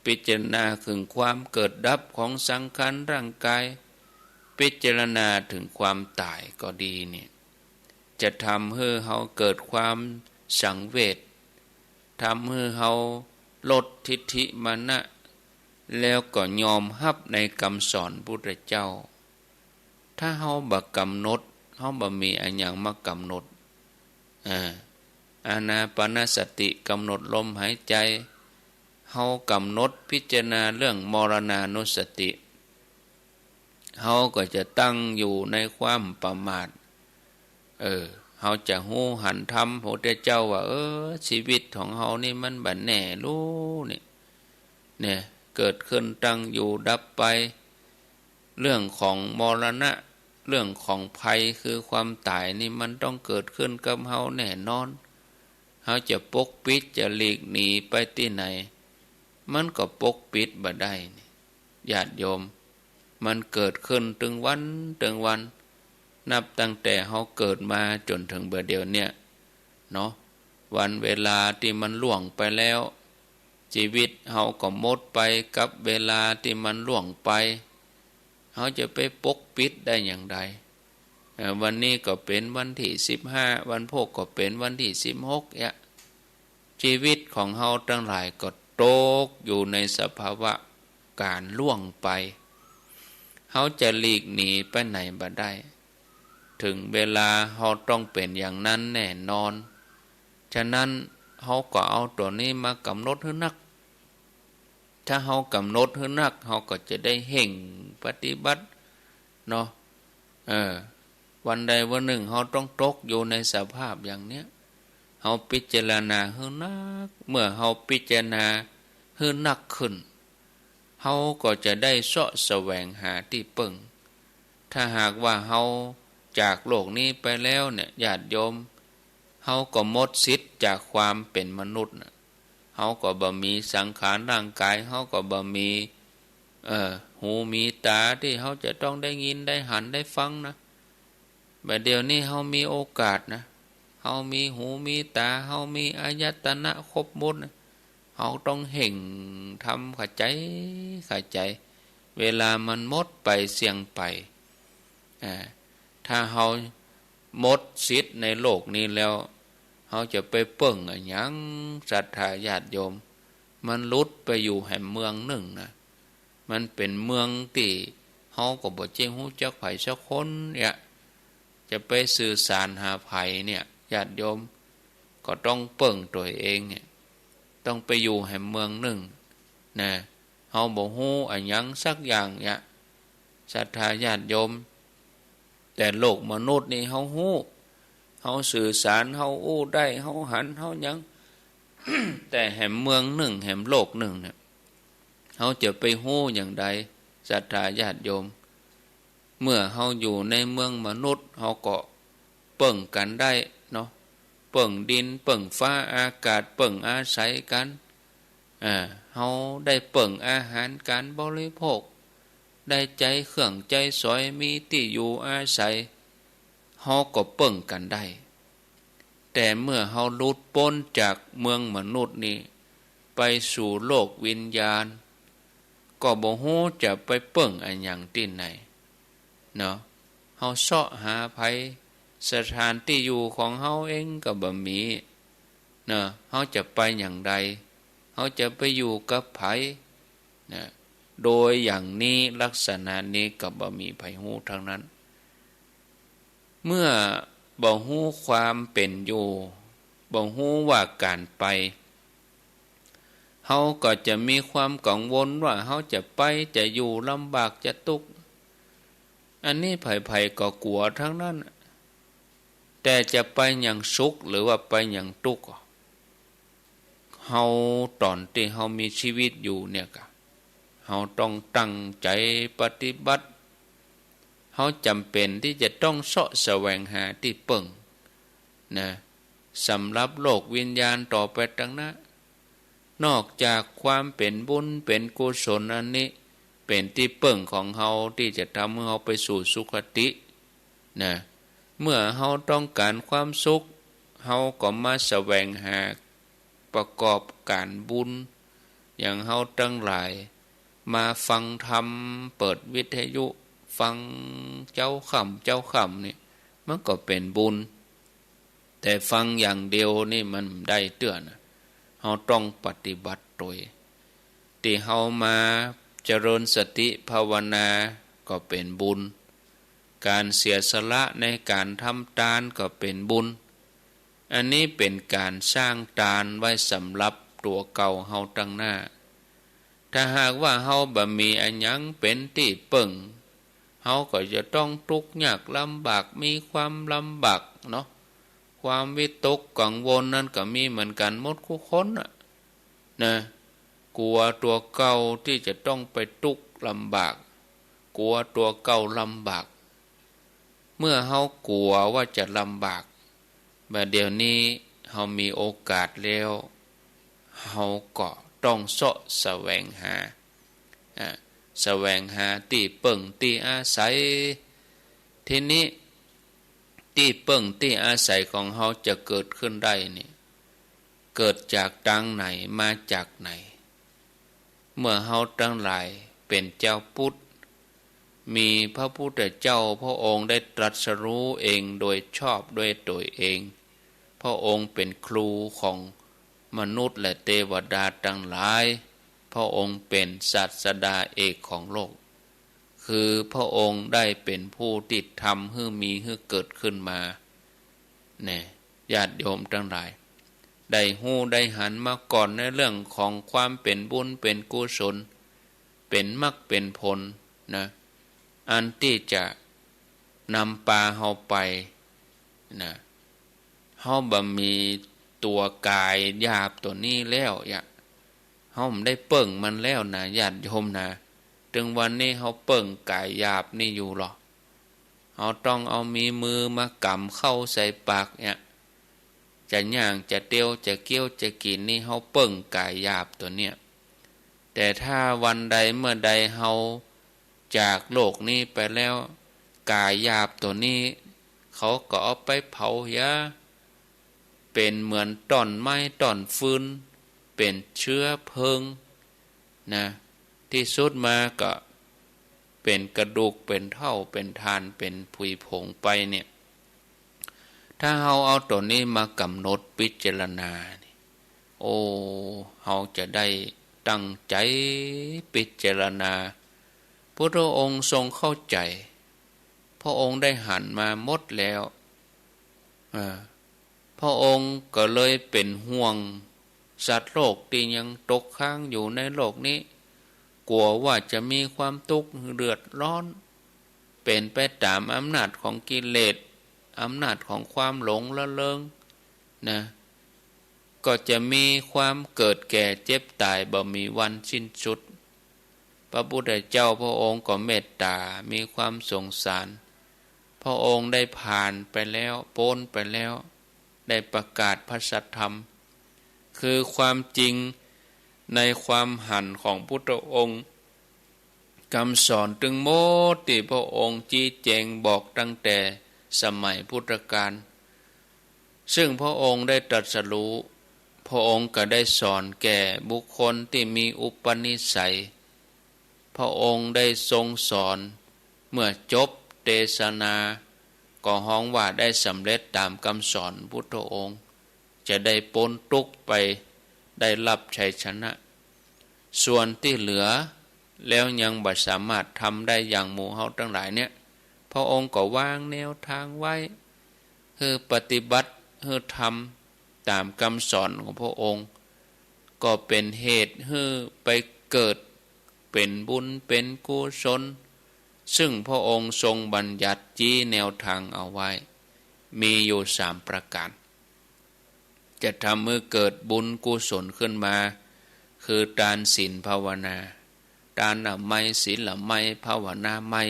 พิจารณาถึงความเกิดดับของสังขารร่างกายพิจารณาถึงความตายก็ดีเนี่ยจะทำให้เฮาเกิดความสังเวชทำให้เฮาลดทิฏฐิมานะแล้วก็ยอมรับในคำสอนพุทธเจ้าถ้าเฮาบ่กำหนดเฮาบ่มีอันหยังมากำหนดอานาปานสติกำหนดลมหายใจเฮากำหนดพิจารณาเรื่องมรณานุสติเฮาก็จะตั้งอยู่ในความประมาทเฮาจะหู้หันธรรมพระพุทธเจ้าว่าชีวิตของเฮานี่มันบัดแน่รู้เนี่ยเกิดขึ้นตั้งอยู่ดับไปเรื่องของมรณะเรื่องของภัยคือความตายนี่มันต้องเกิดขึ้นกับเฮาแน่นอนเฮาจะปกปิดจะหลีกหนีไปที่ไหนมันก็ปกปิดบ่ได้ญาติโยมมันเกิดขึ้นถึงวันนับตั้งแต่เฮาเกิดมาจนถึงเบื่อเดียวเนี่ยเนาะวันเวลาที่มันล่วงไปแล้วชีวิตเฮาก็หมดไปกับเวลาที่มันล่วงไปเฮาจะไปปกปิดได้อย่างไรวันนี้ก็เป็นวันที่15วันพวกก็เป็นวันที่16เนี่ยชีวิตของเฮาทั้งหลายก็ตกอยู่ในสภาวะการล่วงไปเฮาจะหลีกหนีไปไหนบ่ได้ถึงเวลาเฮาต้องเป็นอย่างนั้นแน่นอนฉะนั้นเฮาก็เอาตัวนี้มากำหนดให้นักถ้าเฮากำหนดให้นักเฮาก็จะได้เห่งปฏิบัติเนาะวันใดวันหนึ่งเฮาต้องตกอยู่ในสภาพอย่างเนี้ยเฮาพิจารณาให้นักเมื่อเฮาพิจารณาให้นักขึ้นเฮาก็จะได้เสาะแสวงหาที่พึ่งถ้าหากว่าเฮาจากโลกนี้ไปแล้วเนี่ยญาติโยมเฮาก็หมดสิทธิ์จากความเป็นมนุษย์เฮาก็บ่มีสังขารร่างกายเฮาก็บ่มีหูมีตาที่เฮาจะต้องได้ยินได้หันได้ฟังนะบัดเดี๋ยวนี้เฮามีโอกาสนะเฮามีหูมีตาเฮามีอายตนะครบหมดนะเฮาต้องเห่งทำเข้าใจเวลามันหมดไปเสี่ยงไปถ้าเฮาหมดสิทธิ์ในโลกนี้แล้วเฮาจะไปเปิ้งหยังศรัทธาญาติโยมมันลุดไปอยู่แห่งเมืองหนึ่งนะมันเป็นเมืองที่เฮาก็บ่เจ้งฮู้จักไผสักคนเนี่ยจะไปสื่อสารหาไผเนี่ยญาติโยมก็ต้องเปิ้งตัวเองเนี่ยต้องไปอยู่แห่งเมืองหนึ่งนะเฮาบ่ฮู้อันหยังสักอย่างเนี่ยศรัทธาญาติโยมแต่โลกมนุษย์นี่เฮาฮู้เฮาสื่อสารเฮาอู้ได้เฮาหันเฮาหยัง แต่แห่งเมืองหนึ่งแห่งโลกหนึ่งเนี่ยเฮาจะไปฮู้อย่างใดศรัทธาญาติโยมเมื่อเฮาอยู่ในเมืองมนุษย์เฮาก็เปิ่งกันได้เนาะเปิ่งดินเปิ่งฟ้าอากาศเปิ่งอาศัยกันเฮาได้เปิ่งอาหารการบริโภคได้ใจเครื่องใจสอยมีที่อยู่อาศัยเฮาก็เปิ่งกันได้แต่เมื่อเฮาหลุดพ้นจากเมืองมนุษย์นี้ไปสู่โลกวิญญาณก็บ่ฮู้จะไปเปิ่งอันหยังที่ไหนเนาะเฮาเสาะหาไผสถานที่อยู่ของเฮาเองก็บ่มีเนาะเฮาจะไปอย่างใดเฮาจะไปอยู่กับไผนะโดยอย่างนี้ลักษณะนี้ก็บ่มีไผฮู้ทั้งนั้นเมื่อบ่ฮู้ความเป็นอยู่บ่ฮู้ว่าการไปเฮาก็จะมีความกังวลว่าเฮาจะไปจะอยู่ลำบากจะทุกข์อันนี้ไผๆก็กลัวทั้งนั้นแต่จะไปอย่างสุขหรือว่าไปอย่างทุกข์เฮาตอนที่เฮามีชีวิตอยู่เนี่ยก็เฮาต้องตั้งใจปฏิบัติเฮาจำเป็นที่จะต้องเสาะแสวงหาที่เปิ่งนะสำหรับโลกวิญญาณต่อไปตั้งหน้านอกจากความเป็นบุญเป็นกุศลอันนี้เป็นที่เปิ่งของเฮาที่จะทำให้เฮาไปสู่สุคตินะเมื่อเฮาต้องการความสุขเฮาก็มาแสวงหาประกอบการบุญ อย่างเฮาตั้งหลายมาฟังธรรมเปิดวิทยุฟังเจ้าค่ำนี่มันก็เป็นบุญแต่ฟังอย่างเดียวนี่มันได้เตือนเฮาต้องปฏิบัติโดยที่เฮามาเจริญสติภาวนาก็เป็นบุญการเสียสละในการทำทานก็เป็นบุญอันนี้เป็นการสร้างทานไว้สำหรับตัวเก่าเฮาตั้งหน้าถ้าหากว่าเฮาบ่มีอันหยังเป็นที่ปึ้งเฮาก็จะต้องทุกข์ยากลำบากมีความลำบากเนาะความวิตกกังวลนั่นก็มีเหมือนกันหมดทุกคนนะกลัวตัวเก่าที่จะต้องไปทุกข์ลำบากกลัวตัวเก่าลำบากเมื่อเฮากลัวว่าจะลำบากบัดเดี๋ยวนี้เฮามีโอกาสแล้วเฮาก็ต้องเสาะแสวงหาที่เปิ่งที่อาศัยทีนี้ที่เปิ่งที่อาศัยของเฮาจะเกิดขึ้นได้นี่เกิดจากทางไหนมาจากไหนเมื่อเฮาทั้งหลายเป็นเจ้าพุทธมีพระพุทธเจ้าพระองค์ได้ตรัสรู้เองโดยชอบด้วยตัวเองพระองค์เป็นครูของมนุษย์และเทวดาทั้งหลายพระองค์เป็นศาสดาเอกของโลกคือพระองค์ได้เป็นผู้ที่ทำให้มีให้เกิดขึ้นมาเนี่ยญาติโยมทั้งหลายได้หู้ได้หันมาก่อนในเรื่องของความเป็นบุญเป็นกุศลเป็นมรรคเป็นผลนะอันที่จะนำพาเฮาไปนะเฮาบ่มีตัวกายหยาบตัวนี้แล้วเฮาได้เปิ่งมันแล้วนะญาติโยมนะถึงวันนี้เฮาเปิ่งกายหยาบนี่อยู่หรอเฮาต้องเอามีมือมากำเข้าใส่ปากจะย่างจะเตียวจะเกี้ยวจะกินนี่เฮาเปิ่งกายหยาบตัวเนี้ยแต่ถ้าวันใดเมื่อใดเฮาจากโลกนี้ไปแล้วกายหยาบตัวนี้เขาก็เอาไปเผาเป็นเหมือนต้นไม้ต้นฟืนเป็นเชื้อเพลิงนะที่สุดมาก็เป็นกระดูกเป็นเท่าเป็นทานเป็นผุยผงไปเนี่ยถ้าเฮาเอาตัวนี้มากำหนดพิจารณาโอ้เฮาจะได้ตั้งใจพิจารณาพระองค์ทรงเข้าใจพระองค์ได้หันมาหมดแล้วพระองค์ก็เลยเป็นห่วงสัตว์โลกที่ยังตกค้างอยู่ในโลกนี้กลัวว่าจะมีความทุกข์เดือดร้อนเป็นไปตามอำนาจของกิเลสอำนาจของความหลงละเลงนะก็จะมีความเกิดแก่เจ็บตายบ่มีวันสิ้นสุดพระพุทธเจ้าพระองค์ก็เมตตามีความสงสารพระองค์ได้ผ่านไปแล้วพ้นไปแล้วได้ประกาศพระสัทธรรมคือความจริงในความหันของพุทธองค์คำสอนถึงโมที่พระองค์ชี้แจงบอกตั้งแต่สมัยพุทธกาลซึ่งพระองค์ได้ตรัสรู้พระองค์ก็ได้สอนแก่บุคคลที่มีอุปนิสัยพระองค์ได้ทรงสอนเมื่อจบเทศนาก็ฮ้องว่าได้สำเร็จตามคำสอนพุทธองค์จะได้พ้นทุกข์ไปได้รับชัยชนะส่วนที่เหลือแล้วยังบ่สามารถทำได้อย่างหมู่เฮาทั้งหลายเนี่ยพระองค์ก็วางแนวทางไว้คือปฏิบัติคือทำตามคำสอนของพระองค์ก็เป็นเหตุให้ไปเกิดเป็นบุญเป็นกุศลซึ่งพระองค์ทรงบัญญัติชี้แนวทางเอาไว้มีอยู่3ประการจะทำให้เกิดบุญกุศลขึ้นมาคือทานศีลภาวนาทานละไมศีลละไมภาวนาไม่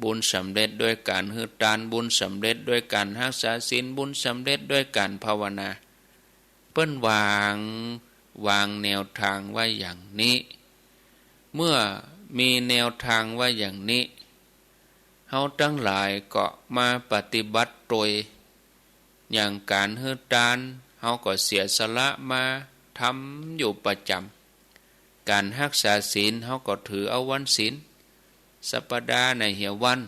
บุญสำเร็จด้วยการให้ทานบุญสำเร็จด้วยการรักษาศีลบุญสำเร็จด้วยการภาวนาเปิ้นวางแนวทางไว้อย่างนี้เมื่อมีแนวทางไว้อย่างนี้เฮาทั้งหลายก็มาปฏิบัติโดยอย่างการให้ทานเฮาก็เสียสละมา ทำอยู่ประจำการรักษาศีลเขาก็ถือเอาวันศีลสัปดาห์ในเหี่ยววัน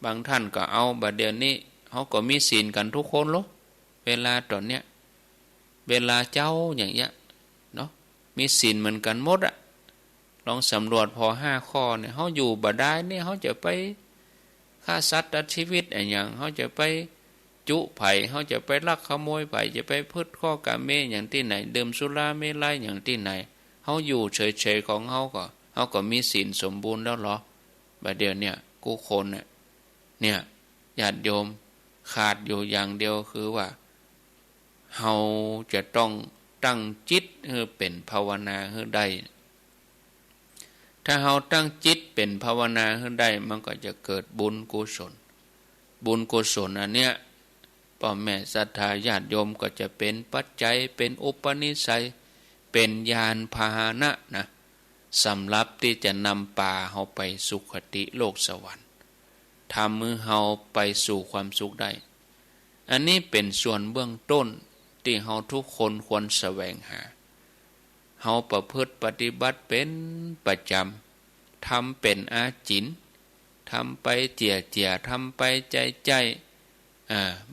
บางท่านก็เอาบัดเดี๋ยวนี้เขาก็มีศีลกันทุกคนหรอเวลาตอนเนี้ยเวลาเจ้าอย่างเงี้ยเนาะมีศีลเหมือนกันหมดอะลองสำรวจพอ5 ข้อเนี่ยเขาอยู่บ่ได้เนี่ยเขาจะไปฆ่าสัตว์ตัดชีวิตอะไรอย่างเขาจะไปจุไผ่เขาจะไปลักขโมยไผ่จะไปพืชข้อกาเมอย่างที่ไหนดื่มสุราเมลัยอย่างที่ไหนเขาอยู่เฉยๆของเขาก็มีศีลสมบูรณ์แล้วหรอบัดเดี๋ยวเนี่ยกู้คนเนี่ยญาติโยมขาดอยู่อย่างเดียวคือว่าเราจะต้องตั้งจิตให้เป็นภาวนาให้ได้ถ้าเราตั้งจิตเป็นภาวนาให้ได้มันก็จะเกิดบุญกุศลอันเนี้ยพ่อแม่ศรัทธาญาติโยมก็จะเป็นปัจจัยเป็นอุปนิสัยเป็นญาณพาหนะนะสำหรับที่จะนำป่าเฮาไปสุคติโลกสวรรค์ทำมือเฮาไปสู่ความสุขได้อันนี้เป็นส่วนเบื้องต้นที่เฮาทุกคนควรแสวงหาเฮาประพฤติปฏิบัติเป็นประจำทำเป็นอาจินทำไปเจียทำไปใจ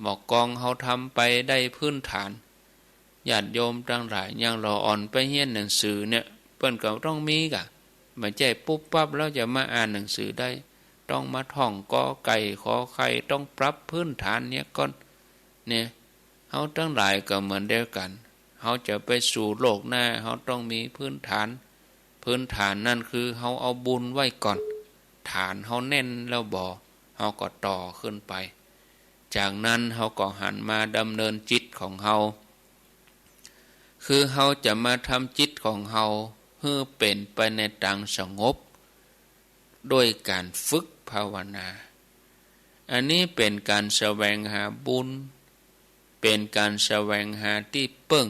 หมอกกองเฮาทำไปได้พื้นฐานญาติโยมทั้งหลายยังรออ่อนไปเรียนหนังสือเนี่ยเปิ้นก็ต้องมีกะไม่ใช่ปุ๊บปั๊บแล้วจะมาอ่านหนังสือได้ต้องมาท่องกอไก่ขอไข่ต้องปรับพื้นฐานเนี่ยก่อนเนี่ยเฮาทั้งหลายก็เหมือนเดียวกันเฮาจะไปสู่โลกหน้าเฮาต้องมีพื้นฐานนั่นคือเฮาเอาบุญไว้ก่อนฐานเฮาแน่นแล้วบ่เฮาก็ต่อขึ้นไปจากนั้นเฮาก็หันมาดำเนินจิตของเฮาคือเฮาจะมาทำจิตของเฮาให้เป็นไปในทางสงบด้วยการฝึกภาวนาอันนี้เป็นการแสวงหาบุญเป็นการแสวงหาที่เปิ่ง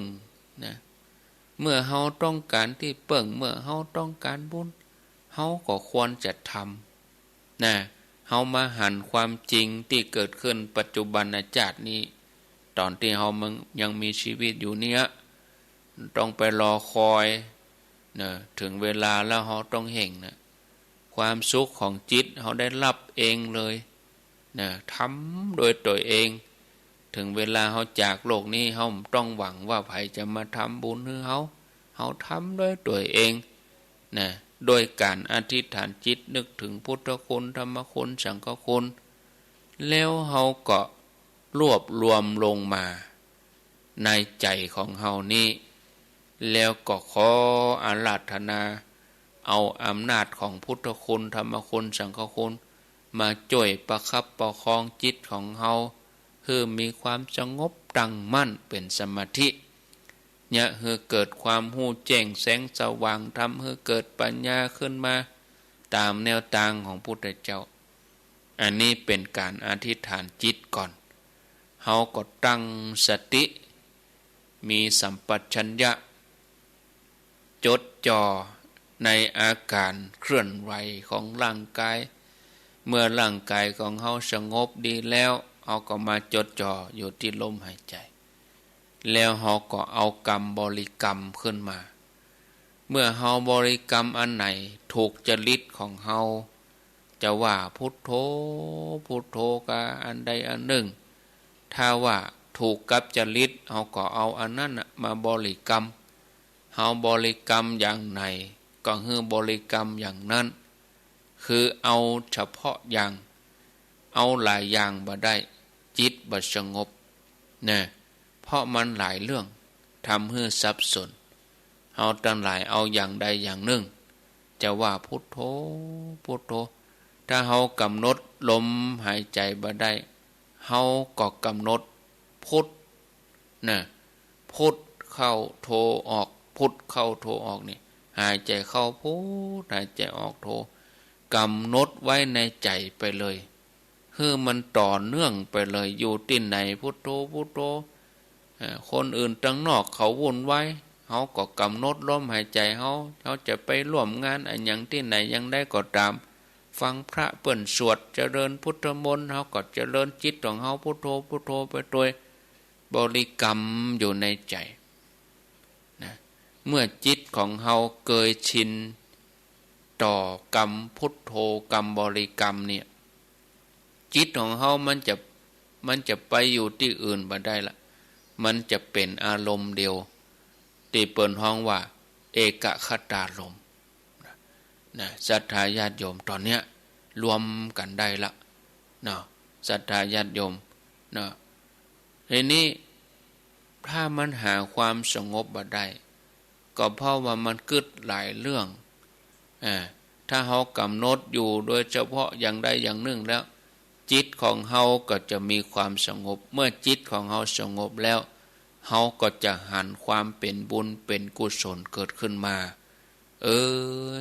นะเมื่อเฮาต้องการที่เปิ่งเมื่อเฮาต้องการบุญเฮาก็ควรจะทำนะเฮามาหันความจริงที่เกิดขึ้นปัจจุบันชาตินี้ตอนที่เฮายังมีชีวิตอยู่เนี้ยต้องไปรอคอยนะถึงเวลาแล้วเฮาต้องเห่งนะความสุขของจิตเฮาได้รับเองเลยนะทำโดยตัวเองถึงเวลาเฮาจากโลกนี้เฮาต้องหวังว่าไผจะมาทำบุญให้เฮาทำด้วยตัวเองนะโดยการอธิษฐานจิตนึกถึงพุทธคุณธรรมคุณสังฆคุณแล้วเฮาก็รวบรวมลงมาในใจของเฮานี้แล้วก็ขออาราธนาเอาอำนาจของพุทธคุณธรรมคุณสังฆคุณมาช่วยประคับประคองจิตของเฮาให้มีความสงบตั้งมั่นเป็นสมาธิเนี่ยให้เกิดความหูแจ้งแสงสว่างทำให้เกิดปัญญาขึ้นมาตามแนวทางของพุทธเจ้าอันนี้เป็นการอธิษฐานจิตก่อนเฮาก็ตั้งสติมีสัมปชัญญะจดจ่อในอาการเคลื่อนไหวของร่างกายเมื่อร่างกายของเฮาสงบดีแล้วเฮาก็มาจดจ่ออยู่ที่ลมหายใจแล้วเฮาก็เอากรรมบริกรรมขึ้นมาเมื่อเฮาบริกรรมอันไหนถูกจริตของเฮาจะว่าพุทโธพุทโธกะอันใดอันหนึ่งถ้าว่าถูกกับจริตเฮาก็เอาอันนั้นมาบริกรรมเฮาบริกรรมอย่างไหนก็คือบริกรรมอย่างนั้นคือเอาเฉพาะอย่างเอาหลายอย่างบ่ได้จิตบ่สงบนะเพราะมันหลายเรื่องทำให้สับสนเฮาทั้งหลายเอาอย่างใดอย่างหนึ่งจะว่าพุทโธพุทโธถ้าเฮากำหนดลมหายใจบ่ได้เฮาก็กำหนดพุทนะพุทเข้าโธออกพุทเข้าโธออกนี่หายใจเข้าพุทหายใจออกโธกำหนดไว้ในใจไปเลยคือมันต่อเนื่องไปเลยอยู่ที่ไหนพุทโธพุทโธคนอื่นตั้งนอกเขาวุ่นไว้เฮาก็กำหนดลมหายใจเฮาจะไปร่วมงานอันอย่างที่ไหนยังได้ก็ตามฟังพระเปิ้นสวดเจริญพุทธมนต์เฮาก็เจริญจิตของเฮาพุทโธพุทโธไปโดยบริกรรมอยู่ในใจนะ เมื่อจิตของเฮาเกยชินต่อกรรมพุทโธกรรมบริกรรมเนี่ยจิตของเฮามันจะไปอยู่ที่อื่นบ่ได้ละมันจะเป็นอารมณ์เดียวที่เปิ้นฮ้องว่าเอกคตารมณ์นะศรัทธาญาติโยมตอนเนี้ยรวมกันได้ละนะศรัทธาญาติโยมนะทีนี้ถ้ามันหาความสงบบ่ได้ก็เพราะว่ามันกึดหลายเรื่องถ้าเฮากำหนดอยู่โดยเฉพาะอย่างใดอย่างหนึ่งแล้วจิตของเฮาก็จะมีความสงบเมื่อจิตของเฮาสงบแล้วเฮาก็จะหันความเป็นบุญเป็นกุศลเกิดขึ้นมา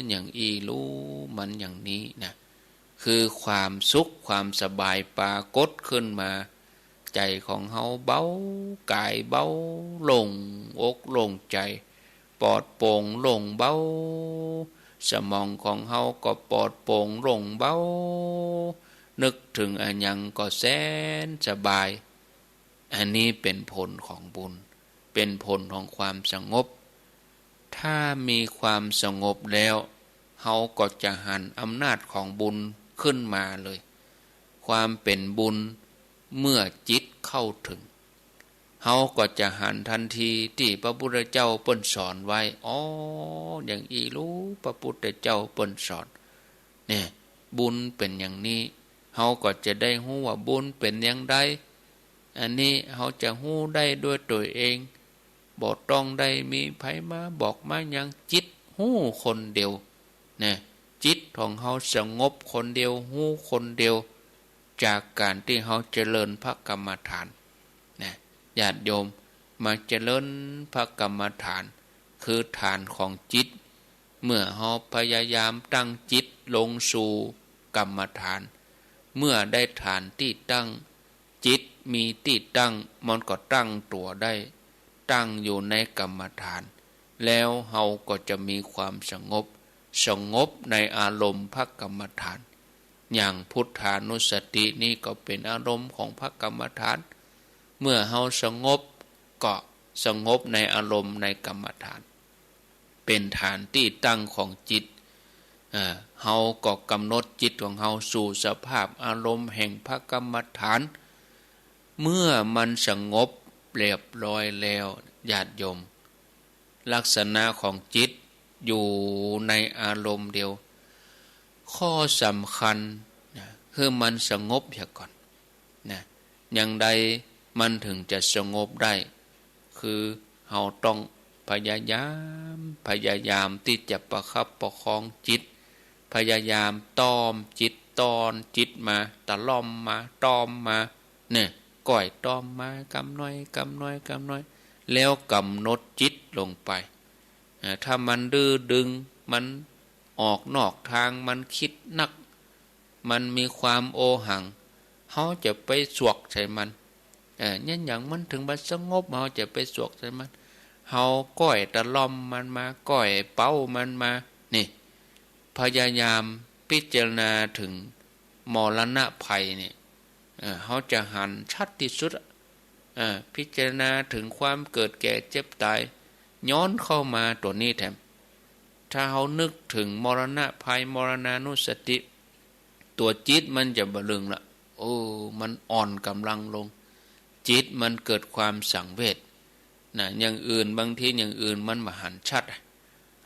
อย่างอีรู้มันอย่างนี้นะคือความสุขความสบายปรากฏขึ้นมาใจของเฮาเบากายเบาลงอกลงใจปลอดโปร่งลงเบาสมองของเฮาก็ปลอดโปร่งลงเบานึกถึงอันยังก็แสนสบายอันนี้เป็นผลของบุญเป็นผลของความสงบถ้ามีความสงบแล้วเฮาก็จะหันอำนาจของบุญขึ้นมาเลยความเป็นบุญเมื่อจิตเข้าถึงเฮาก็จะหันทันทีที่พระพุทธเจ้าเปิ้นสอนไว้อย่างอีรู้พระพุทธเจ้าเปิ้นสอนเนี่ยบุญเป็นอย่างนี้เฮาก็จะได้ฮู้ว่าบุญเป็นอย่างใดอันนี้เฮาจะฮู้ได้ด้วยตัวเองบ่ต้องได้มีไผมาบอกมาหยังจิตฮู้คนเดียวนะจิตของเฮาสงบคนเดียวฮู้คนเดียวจากการที่เฮาเจริญพระกรรมฐานนะญาติโยมมาเจริญพระกรรมฐานคือฐานของจิตเมื่อเฮาพยายามตั้งจิตลงสู่กรรมฐานเมื่อได้ฐานที่ตั้งจิตมีที่ตั้งมันก็ตั้งตัวได้ตั้งอยู่ในกรรมฐานแล้วเฮาก็จะมีความสงบในอารมณ์พระกรรมฐานอย่างพุทธานุสตินี่ก็เป็นอารมณ์ของพระกรรมฐานเมื่อเฮาสงบก็สงบในอารมณ์ในกรรมฐานเป็นฐานที่ตั้งของจิตเฮาก็กำหนดจิตของเฮาสู่สภาพอารมณ์แห่งพระกรรมฐานเมื่อมันสงบเรียบร้อยแล้วญาติโยมลักษณะของจิตอยู่ในอารมณ์เดียวข้อสำคัญคือมันสงบเสียก่อนนะอย่างใดมันถึงจะสงบได้คือเฮาต้องพยายามที่จะประคับประคองจิตพยายามต้อมจิตตอนจิตมาตะล่อมมาต้อมมาเนี่ยก่อยต้อมมากำน้อยแล้วกำหนดจิตลงไปถ้ามันดื้อดึงมันออกนอกทางมันคิดนักมันมีความโอหังเฮาจะไปสวกใส่มันเนี่ยอย่างมันถึงมันสงบเฮาจะไปสวกใส่มันเฮาก้อยตะล่อมมันมาก้อยเป้ามันมานี่พยายามพิจารณาถึงมรณะภัยเนี่ยเฮาจะหันชัดที่สุดพิจารณาถึงความเกิดแก่เจ็บตายย้อนเข้ามาตัวนี้แถมถ้าเฮานึกถึงมรณะภัยมรณานุสติตัวจิตมันจะบะลึงละมันอ่อนกำลังลงจิตมันเกิดความสังเวชอย่างอื่นบางทีอย่างอื่นมันมาหันชัด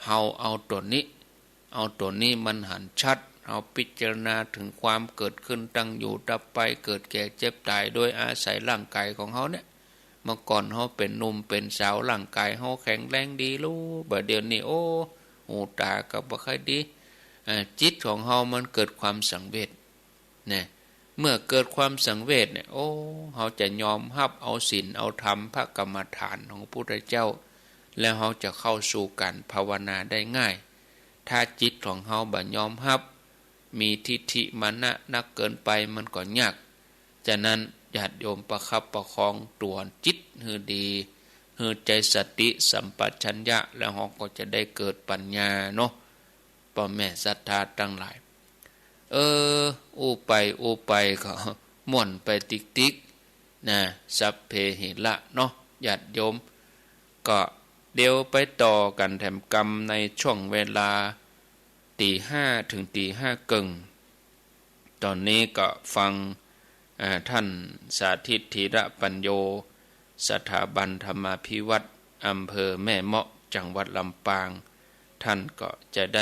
เฮาเอาตัวนี้มันหันชัดเอาพิจารณาถึงความเกิดขึ้นตั้งอยู่ดับไปเกิดแก่เจ็บตายโดยอาศัยร่างกายของเฮาเนี่ยเมื่อก่อนเฮาเป็นหนุ่มเป็นสาวร่างกายเฮาแข็งแรงดีรู้บัดเดี๋ยวนี้หูตาก็บ่ค่อยดีจิตของเฮามันเกิดความสังเวชเนี่ยเมื่อเกิดความสังเวชเนี่ยเฮาจะยอมรับเอาศีลเอาธรรมพระกรรมฐานของพระพุทธเจ้าแล้วเฮาจะเข้าสู่การภาวนาได้ง่ายถ้าจิตของเฮาบ่ยอมรับมีทิฏฐิมานะนักเกินไปมันก็ยากฉะนั้นญาติโยมประคับประคองตัวจิตให้ดีให้ใจสติสัมปชัญญะแล้วเฮาก็จะได้เกิดปัญญาเนาะพ่อแม่ศรัทธาทั้งหลายอู้ไปก็ม่วนไปติ๊กนะสัพเพหิละเนาะญาติโยมก็ เดี๋ยวไปต่อกันแถมกรรมในช่วงเวลา5 ถึง5 ครึ่งตอนนี้ก็ฟังท่านสาธิตธีระปัญโยสถาบันธรรมาภิวัตน์อำเภอแม่เมาะจังหวัดลำปางท่านก็จะได้